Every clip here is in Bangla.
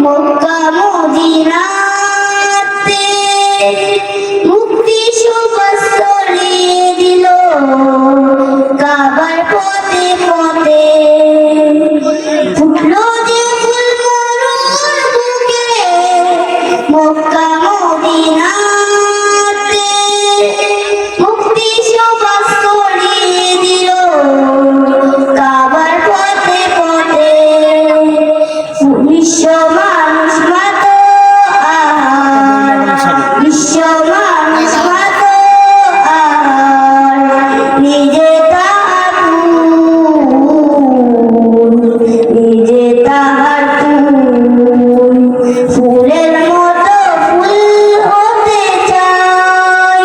মক্কা মদিনাতে মুক্তি সুবাস ছড়িয়ে দিল কাবার পথে পথে ফুটলো যে ফুল মরুর বুকে মক্কা মদিনাতে মুক্তি সুবাস ছড়িয়ে দিল কাবার পথে পথে বিশ্ব মানুষ মাত বিশ্ব মানুষ মাত নিজে তাহার নিজে তাহার ফুলের মতো ফুল হতে চাই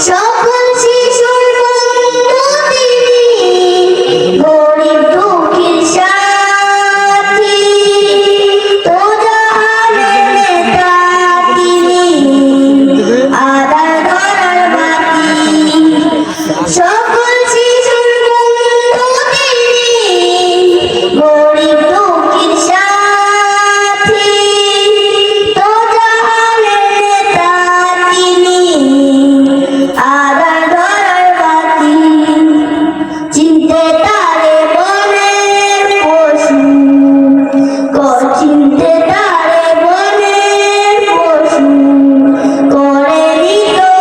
সকল শিশুর বন্ধু তিনি গরিব দুঃখীর সাথী তো জাহানের নেতা তিনি আদার ধরার বাতি সকল শিশুর বন্ধু তিনি গরিব দুঃখীর সাথী তো জাহানের নেতা তিনি আদার ধরার বাতি চিনতে তারে বনের পশু চিনতে তারে বনের পশু করেনি তো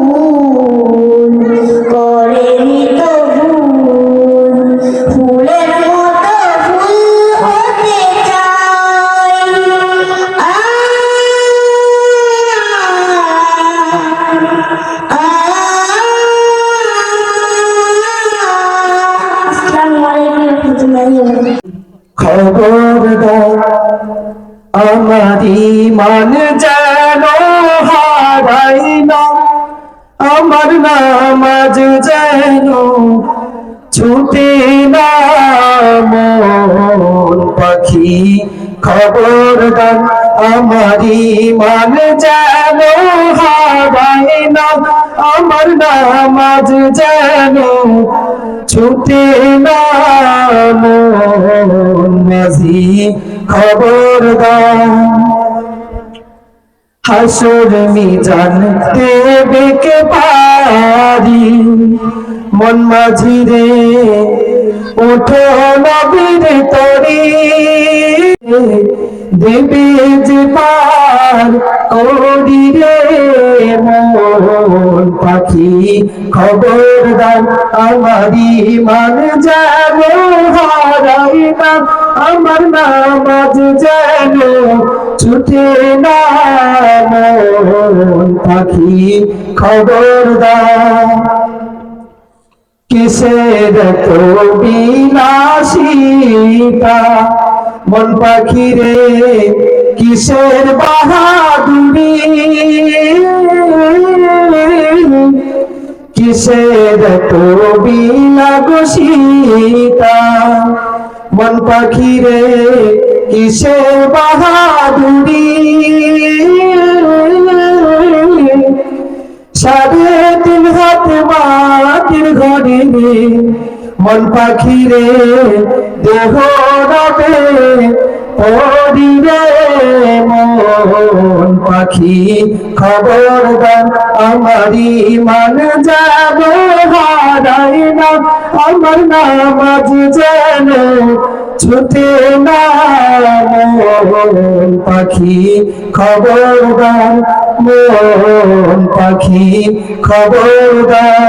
ভুল করেনি তো ভুল ফুলের মতো ফুল হতে চাই খবরদার আমার ঈমান যেন হারাই না আমার নামাজ যেন ছুটে না মন পাখি খবরদার আমার ঈমান যেন হারাই না আমার নামাজ যেন ছুটে না মন মাঝি খবরদার হাসর মিজান দেবে কে পারি মন মাঝি রে ওঠো নবীর তরি দেবে যে পার করি রে মন পাখি খবরদার আমার ঈমান যেন হারাই না আমার নামাজ যেন ছুটে না মন পাখি খবরদার কিসের তো বিলাসিতা মন পাখি রে কিসের বাহাদুরি কিসের তো বিলাসিতা মন পাখি রে কিসের বাহাদুরি সাড়ে তিন হাত মাটির ঘরে মন পাখি রে দেহ রবে পরি রে মন পাখি খবরদার আমার ঈমান যেন হারাই না আমার নামাজ যেন ছুটে না মন পাখি খবরদার মন পাখি খবরদার।